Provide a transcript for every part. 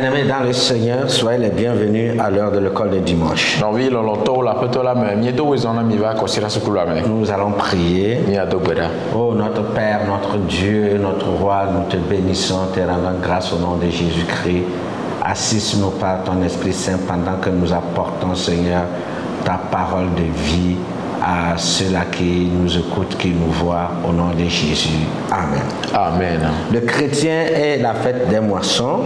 Bien-aimés dans le Seigneur, soyez les bienvenus à l'heure de l'école de dimanche. Nous allons prier. Oh notre Père, notre Dieu, notre Roi, nous te bénissons, te rendons grâce au nom de Jésus-Christ. Assiste-nous par ton Esprit Saint pendant que nous apportons, Seigneur, ta parole de vie à ceux-là qui nous écoutent, qui nous voient, au nom de Jésus. Amen. Amen. Le chrétien est la fête des moissons.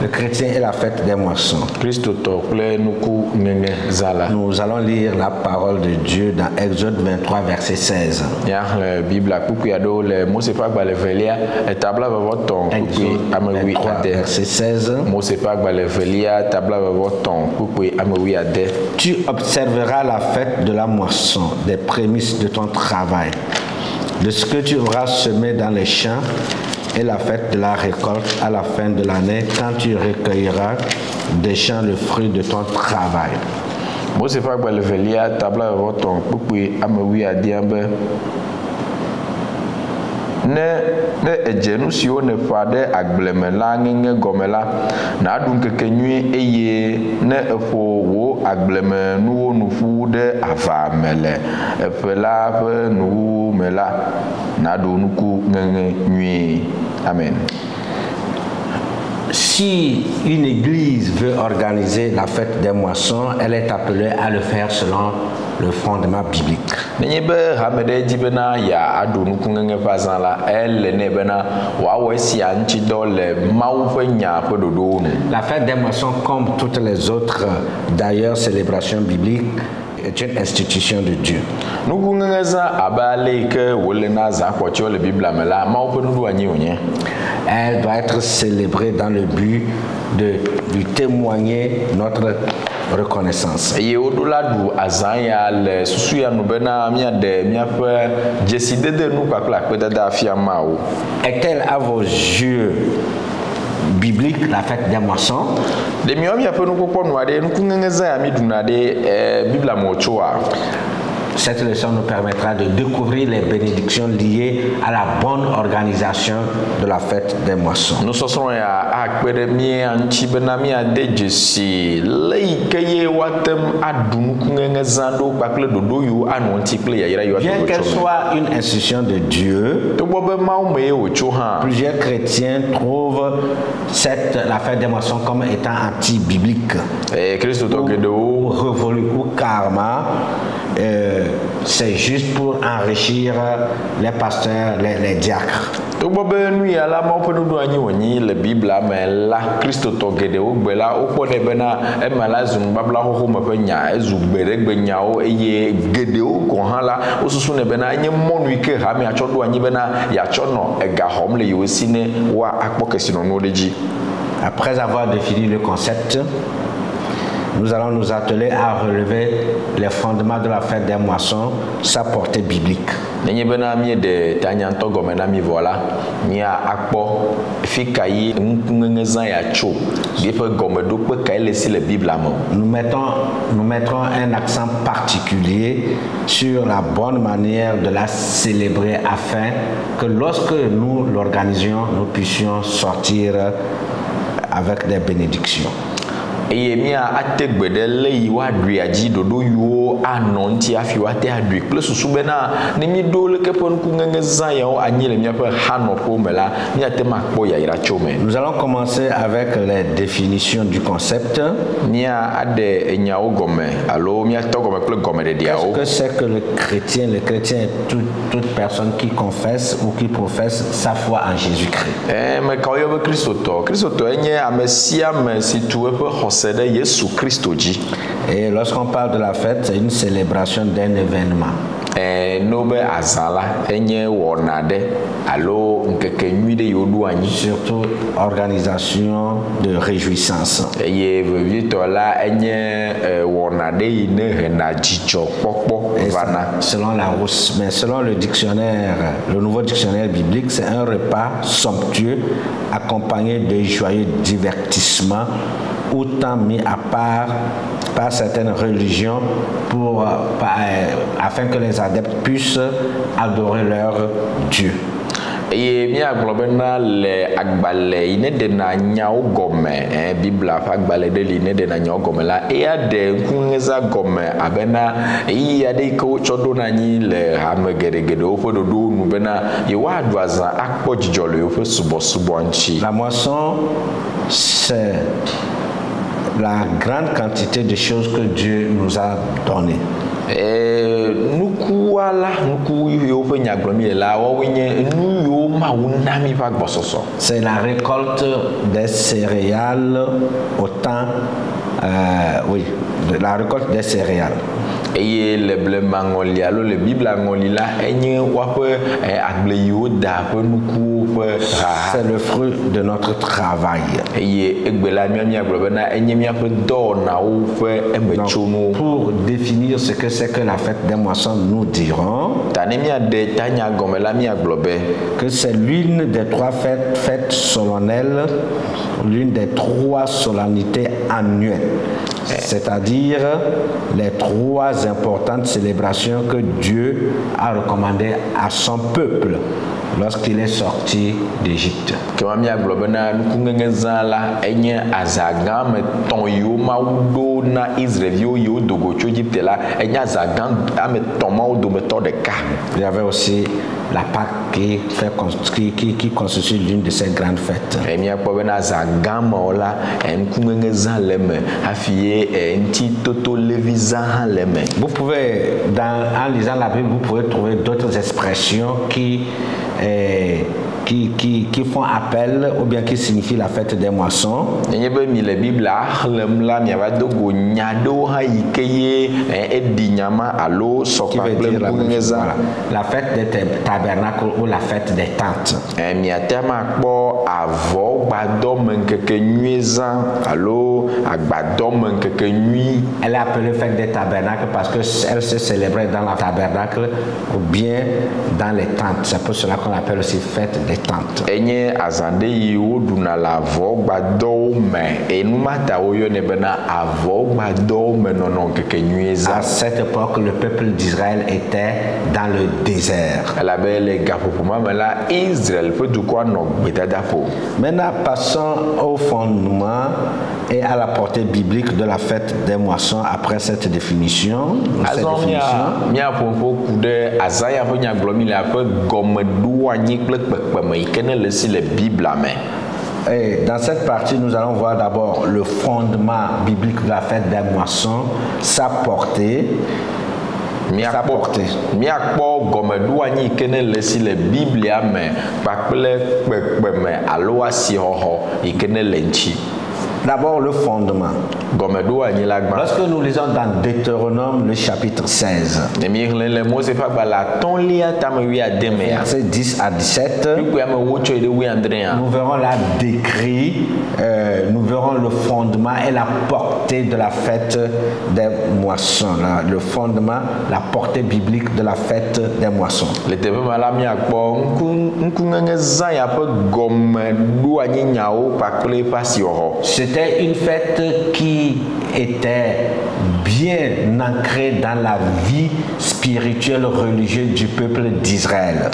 Le chrétien est la fête des moissons. Nous allons lire la parole de Dieu dans Exode 23, verset 16. Exode 23, verset 16. Tu observeras la fête de la moisson, des prémices de ton travail, de ce que tu auras semé dans les champs, et la fête de la récolte à la fin de l'année, quand tu recueilleras des champs le fruit de ton travail. Ne edzenu siwo ne fa ɖe agbleme la ŋeŋe gɔme la naɖu ŋkeke nyui eye ne eƒo wo agblemenuwo nu ƒu ɖe ava me le eƒe la ƒe nuwuwu me la naɖu nuku ŋeŋe nyui. Amen. Si une église veut organiser la fête des moissons, elle est appelée à le faire selon le fondement biblique. La fête des moissons, comme toutes les autres d'ailleurs célébrations bibliques, est une institution de Dieu. Elle doit être célébrée dans le but de lui témoigner notre reconnaissance. Est-elle à vos yeux biblique la fête des moissons? Cette leçon nous permettra de découvrir les bénédictions liées à la bonne organisation de la fête des moissons. Bien qu'elle soit une institution de Dieu, plusieurs chrétiens trouvent la fête des moissons comme étant anti-biblique ou révolue ou karma. C'est juste pour enrichir les pasteurs, les diacres. Après avoir défini le concept, nous allons nous atteler à relever les fondements de la fête des moissons, sa portée biblique. Nous mettrons un accent particulier sur la bonne manière de la célébrer afin que lorsque nous l'organisions, nous puissions sortir avec des bénédictions. Et nous allons commencer avec les définitions du concept. Qu'est-ce que c'est que le chrétien? Le chrétien est toute personne qui confesse ou qui professe sa foi en Jésus-Christ. Et lorsqu'on parle de la fête, c'est une célébration d'un événement. Surtout organisation de réjouissance. Selon le dictionnaire, le nouveau dictionnaire biblique, c'est un repas somptueux accompagné de joyeux divertissements ou temps mis à part par certaines religions afin que les adeptes puissent adorer leur Dieu. Et mia globena le agbale ine de na nyao gome Bibla fa agbale de line de na nyao gome la e ya de kunza gome abena e ya de ko chodo na nyi le hamegede o fodo do nu bena ye wa adwaza akpo jijolo yo fe subo nchi. La moisson, c'est la grande quantité de choses que Dieu nous a données. C'est la récolte des céréales au temps, oui, la récolte des céréales. Et le blé mangolia, le Bible angolila, c'est le fruit de notre travail. Donc, pour définir ce que c'est que la fête des moissons, nous dirons que c'est l'une des trois fêtes solennelles, l'une des trois solennités annuelles. C'est-à-dire les trois importantes célébrations que Dieu a recommandées à son peuple lorsqu'il est sorti d'Égypte. Il y avait aussi la Pâque qui constitue l'une de ces grandes fêtes. Vous pouvez, en lisant la Bible, vous pouvez trouver d'autres expressions qui font appel ou bien qui signifient la fête des moissons. La fête des tabernacles ou la fête des tentes. Elle est appelée fête des tabernacles parce qu'elle se célébrait dans la tabernacle ou bien dans les tentes. C'est pour cela qu'on l'appelle aussi fête des tentes. À cette époque, le peuple d'Israël était dans le désert. Maintenant, passons au fondement et à la portée biblique de la fête des moissons après cette définition. Et dans cette partie, nous allons voir d'abord le fondement biblique de la fête des moissons, sa portée. D'abord le fondement. Lorsque nous lisons dans Deutéronome le chapitre 16, versets 10 à 17, nous verrons là décrit, nous verrons le fondement et la portée de la fête des moissons. Là, le fondement, la portée biblique de la fête des moissons. C'était une fête qui était bien ancrée dans la vie spirituelle religieuse du peuple d'Israël.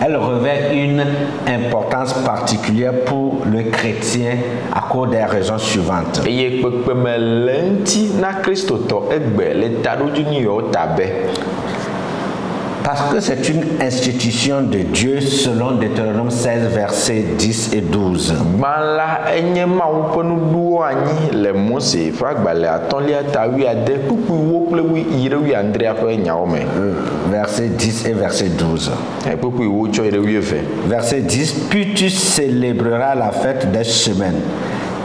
Elle revêt une importance particulière pour le chrétien à cause des raisons suivantes. Parce que c'est une institution de Dieu selon Deutéronome 16, versets 10 et 12. Verset 10 et verset 12. Verset 10, puis tu célébreras la fête des semaines.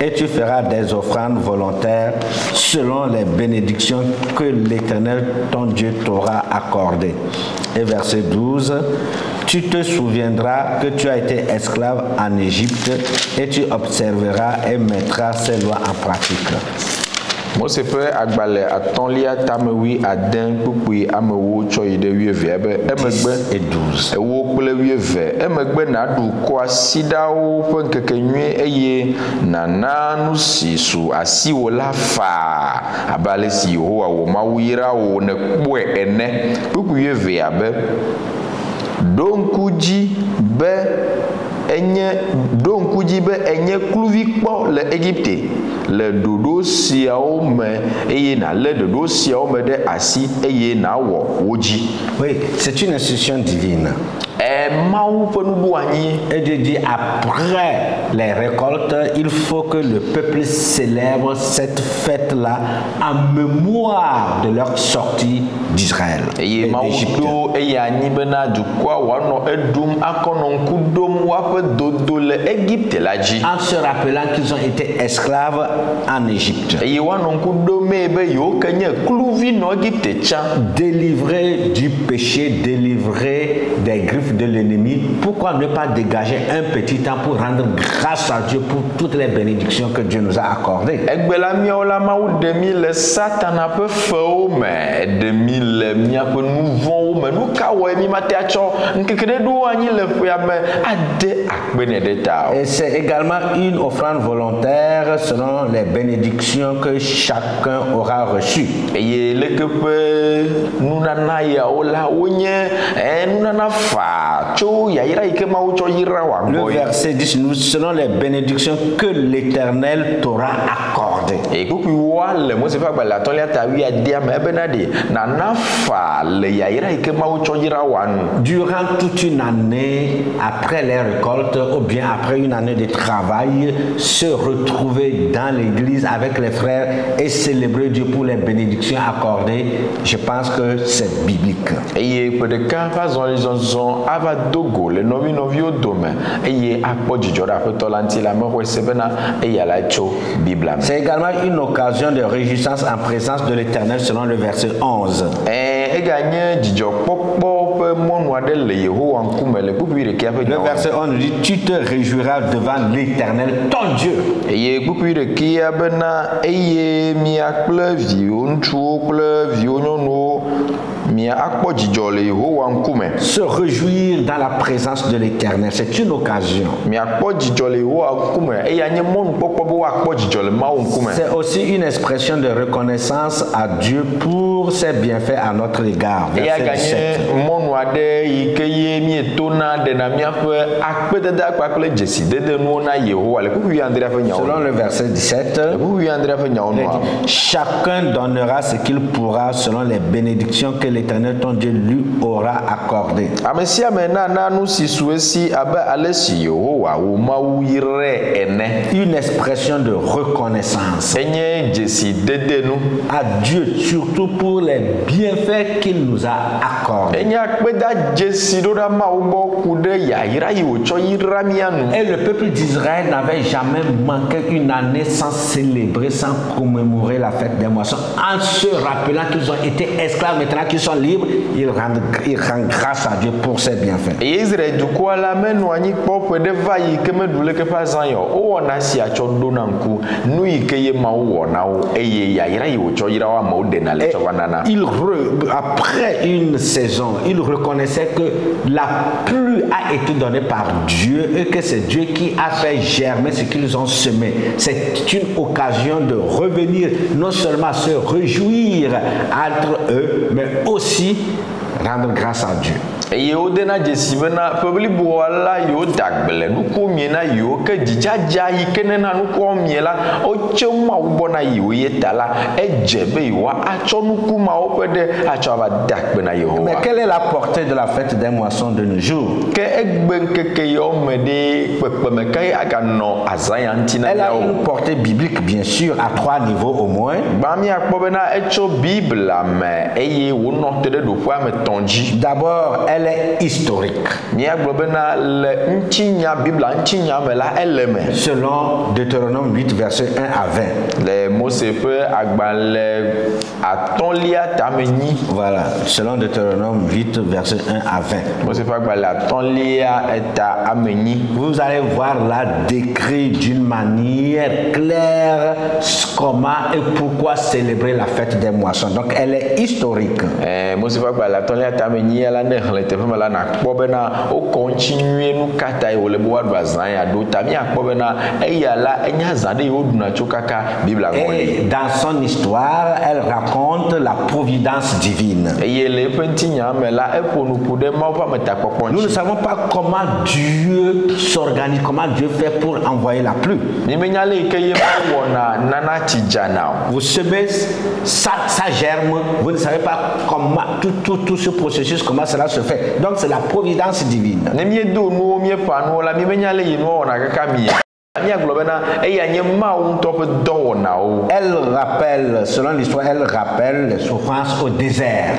Et tu feras des offrandes volontaires selon les bénédictions que l'Éternel, ton Dieu, t'aura accordées. Et verset 12, tu te souviendras que tu as été esclave en Égypte et tu observeras et mettras ces lois en pratique. Mose ƒe agbalẽ atɔ̃lia tamewi ade kpukpui amewo tsɔ yi ɖe 12 be emegbe et 12. ewo kple 12 emegbe naɖu kɔ asi ɖawo ƒe ŋkekenyui eye nana nu si su asiwo la faa abe ale si Yehowa wò Mawu yra wò ne kpɔe ene. Kpukpui 12 be ɖo ŋku dzi be enye kluvi kpɔ le Egypte le ɖoɖo siawo me eye nalé ɖoɖo siawo me ɖe asi eye nawɔ wo dzi. Oui, c'est une instruction divine. Et Dieu dit après les récoltes, il faut que le peuple célèbre cette fête-là en mémoire de leur sortie d'Israël. Et d'Égypte. En se rappelant qu'ils ont été esclaves en Égypte. Délivrés du péché, délivrés des griffes de l'ennemi. Pourquoi ne pas dégager un petit temps pour rendre grâce à Dieu pour toutes les bénédictions que Dieu nous a accordées? Et c'est également une offrande volontaire selon les bénédictions que chacun aura reçues. Le verset 10, nous selon les bénédictions que l'Éternel t'aura accordées. Durant toute une année, après les récoltes, ou bien après une année de travail, se retrouver dans l'église avec les frères et célébrer Dieu pour les bénédictions accordées, je pense que c'est biblique. C'est également une occasion de réjouissance en présence de l'Éternel selon le verset 11. Le verset 11 dit, tu te réjouiras devant l'Éternel, ton Dieu. Se réjouir dans la présence de l'Éternel, c'est une occasion. C'est aussi une expression de reconnaissance à Dieu pour ses bienfaits à notre égard. Verset 17. Selon le verset 17, chacun donnera ce qu'il pourra selon les bénédictions que l'Éternel ton Dieu lui aura accordées. Une expression de reconnaissance à Dieu, surtout pour les bienfaits qu'il nous a accordés. Et le peuple d'Israël n'avait jamais manqué une année sans célébrer, sans commémorer la fête des moissons. En se rappelant qu'ils ont été esclaves, maintenant qu'ils sont libres, ils rendent grâce à Dieu pour ses bienfaits. Après une saison, il reconnaissait que la pluie a été donnée par Dieu et que c'est Dieu qui a fait germer ce qu'ils ont semé. C'est une occasion de revenir, non seulement se réjouir entre eux, mais aussi rendre grâce à Dieu. Et au-delà de ce que nous mais quelle est la portée de la fête des moissons de nos jours? Elle a une portée biblique, bien sûr, à 3 niveaux au moins. D'abord, elle est historique. Selon Deutéronome 8, verset 1 à 20. atolia tameni. Voilà, selon Deutéronome 8, verset 1 à 20. Moi, c'est pas que atolia eta ameni. Vous allez voir là décrit d'une manière claire comment et pourquoi célébrer la fête des moissons. Donc, elle est historique. Moi, c'est pas que atolia tameni, elle a ne relève pas la na kobena o continuer nous kata o le bois bazan ya do tamia kobena e ya la enya zade o duna chokaka Bible a Et dans son histoire, elle raconte la providence divine. Nous ne savons pas comment Dieu s'organise, comment Dieu fait pour envoyer la pluie. Vous semez, ça germe, vous ne savez pas comment tout ce processus, comment cela se fait. Donc c'est la providence divine. Elle rappelle, selon l'histoire, elle rappelle les souffrances au désert.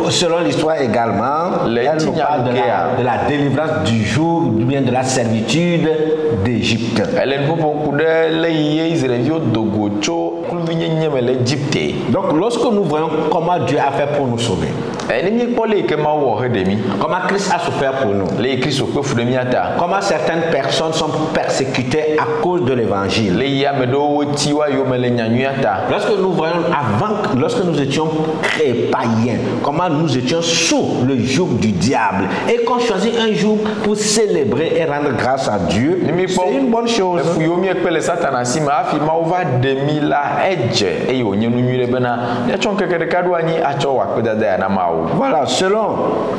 Selon l'histoire également, elle nous parle de la délivrance du joug, bien de la servitude d'Égypte. Donc lorsque nous voyons comment Dieu a fait pour nous sauver, comment Christ a souffert pour nous, comment certaines personnes sont persécutées à cause de l'évangile. Lorsque nous voyons avant, lorsque nous étions créés païens, comment nous étions sous le joug du diable et qu'on choisit un jour pour célébrer et rendre grâce à Dieu, c'est une bonne chose. Voilà, selon,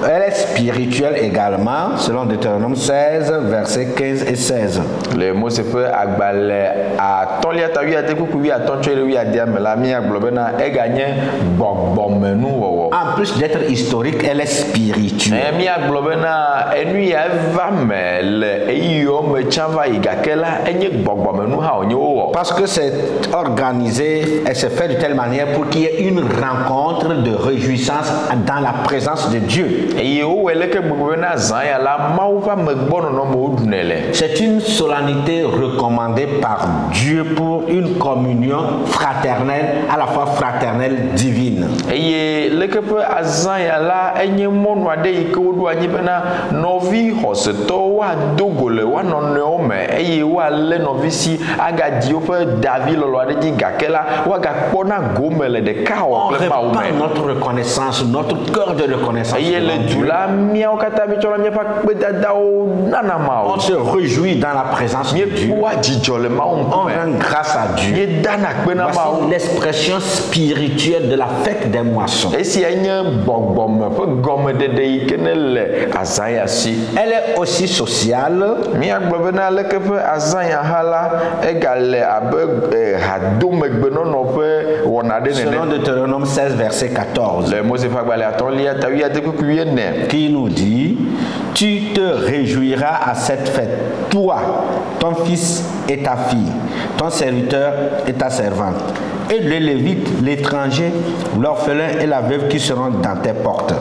elle est spirituelle également, selon Deutéronome 16, versets 15 et 16. Le mot se peut à tolia tawi ate kukuwi atoncho lewi adiam la mi aglobena e gagné bogbomenu wo. En plus d'être historique, elle est spirituelle. Mi aglobena enu ya vamel e yo me chava igakela enye bogbomenu ha onye wo. Parce que c'est organisé et c'est fait de telle manière pour qu'il y ait une rencontre de réjouissance dans la présence de Dieu. C'est une solennité recommandée par Dieu pour une communion fraternelle, à la fois fraternelle, divine. On répand notre reconnaissance, notre cœur de reconnaissance. On se réjouit dans la présence de Dieu. On rend grâce à Dieu. Voici l'expression spirituelle de la fête des moissons. Elle est aussi sociale. Selon Deutéronome 16, verset 14, qui nous dit: tu te réjouiras à cette fête, toi, ton fils et ta fille, ton serviteur et ta servante, et les Lévites, l'étranger, l'orphelin et la veuve qui seront dans tes portes.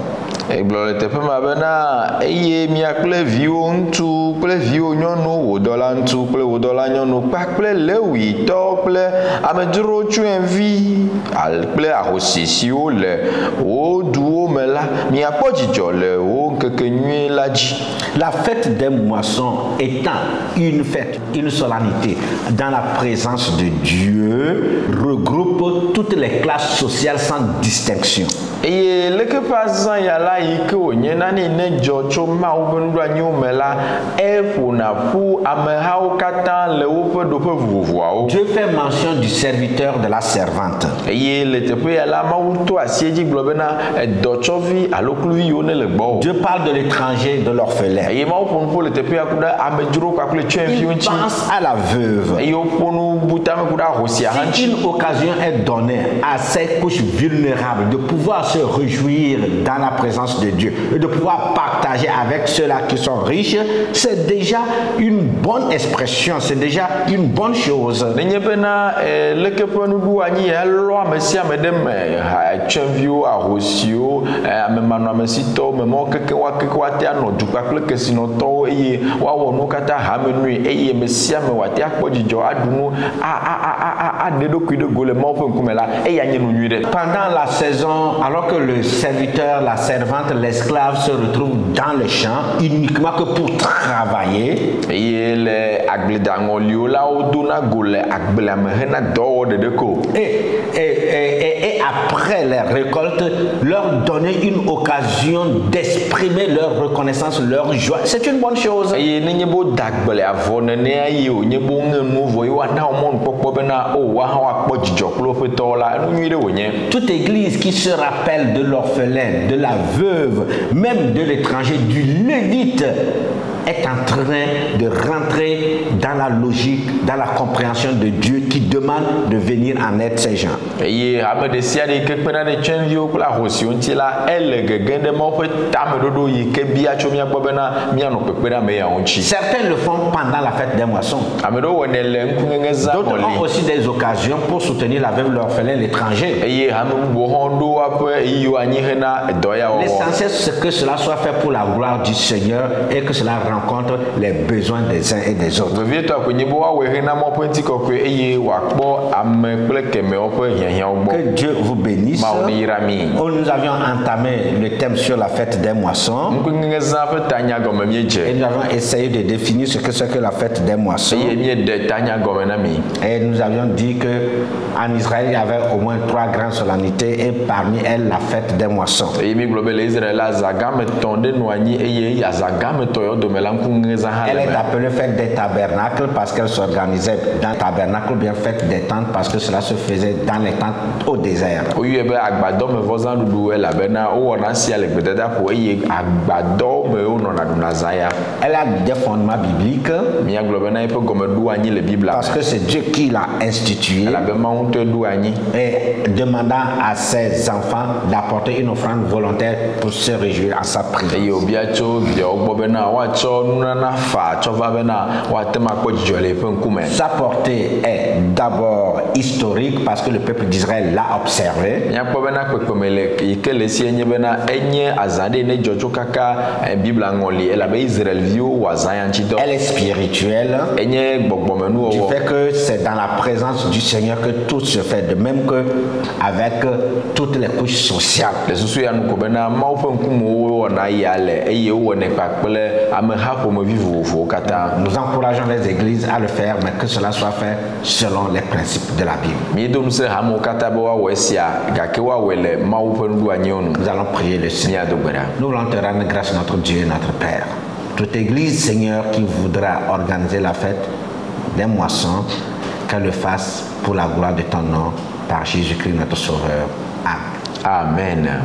Et gloire te pema bena eye mi akple viwo ntu kple viwo nyɔnu wodola ntu kple wodola nyɔnu kpakple lewi tɔ kple amedzro tsuenvi kple ahosisiwo le wo duwo me la mi akpɔ dzidzɔ le wo ŋkekenyui la dzi. La fête des moissons étant une fête, une solennité dans la présence de Dieu, regroupe toutes les classes sociales sans distinction. Et le que passe ya la yike onye na ne dzo tso ma wo be nduanyiwo me la ƒona ƒu amehawo katã le woƒe ɖoƒe vovovoawo. Dieu fait mention du serviteur de la servante. Eye le teƒe ya la Mawu to asi edzi gblɔ bena dɔtsɔvi alo kluviwo ne le gbɔ. Dieu parle de l'étranger, de l'orphelin. Eye Mawu ƒo nu ƒo le teƒe ya ku ɖe amedzro kpakple tsyɔ̃eviwo ŋuti. Il pense à la veuve. Eye woƒo nu butame ku ɖe ahosia hã ŋuti. Si une occasion est donnée à ces couches vulnérables de pouvoir se réjouir dans la présence de Dieu et de pouvoir partager avec ceux-là qui sont riches, c'est déjà une bonne expression, c'est déjà une bonne chose. wa ke wa te ano du pakle ke sinoto eye wa wo no kata ha menui eye mesia me wa te akpo jijo adunu a de dokui de gole mo fe nkume la eya nye no nui de. Pendant la saison, alors que le serviteur, la servante, l'esclave se retrouvent dans les champs uniquement que pour travailler, eye le agledango liola oduna gole agbelame hena do de deko. Et après les récoltes, leur donner une occasion d'exprimer leur reconnaissance, leur joie. C'est une bonne chose. Eye nenye bo dagbele avone ne aye o nye bo ngenu vo wa na o mon popo bena o wa ha wa kpo jijo klo fe to la enu nyi de wonye. Toute église qui se rappelle de l'orphelin, de la veuve, même de l'étranger, du lévite, est en train de rentrer dans la logique, dans la compréhension de Dieu qui demande de venir en aide ces gens. Eye ame de sia de ke pena de chenvio kula hosi onti la ele gegende mo fe tame dodo yi ke bia cho mia gbobena mia no pepena me ya onchi. Certains le font pendant la fête des moissons. Ame do wone le nkungenge za D'autres ont aussi des occasions pour soutenir la veuve, l'orphelin, l'étranger. Eye ame bo hondo ape iyo anyi hena doya o. L'essentiel c'est que cela soit fait pour la gloire du Seigneur et que cela rencontre les besoins des uns et des autres. Que Dieu vous bénisse. Nous avions entamé le thème sur la fête des moissons. Et nous avons essayé de définir ce que c'est que la fête des moissons. Et nous avions dit que en Israël, il y avait au moins 3 grandes solennités et parmi elles la fête des moissons. Elle est appelée fête des tabernacles parce qu'elle s'organisait dans le tabernacle, bien fête des tentes parce que cela se faisait dans les tentes au désert. Elle a des fondements bibliques parce que c'est Dieu qui l'a instituée et demandant à ses enfants d'apporter une offrande volontaire pour se réjouir à sa prière. Sa portée est d'abord historique parce que le peuple d'Israël l'a observé. Elle est spirituelle du fait que c'est dans la présence du Seigneur que tout se fait, de même que avec toutes les couches sociales. Nous encourageons les églises à le faire, mais que cela soit fait selon les principes de la Bible. Nous allons prier le Seigneur. Nous voulons te rendre grâce, notre Dieu et notre Père. Toute église, Seigneur, qui voudra organiser la fête des moissons, qu'elle le fasse pour la gloire de ton nom, par Jésus-Christ, notre Sauveur. Amen. Amen.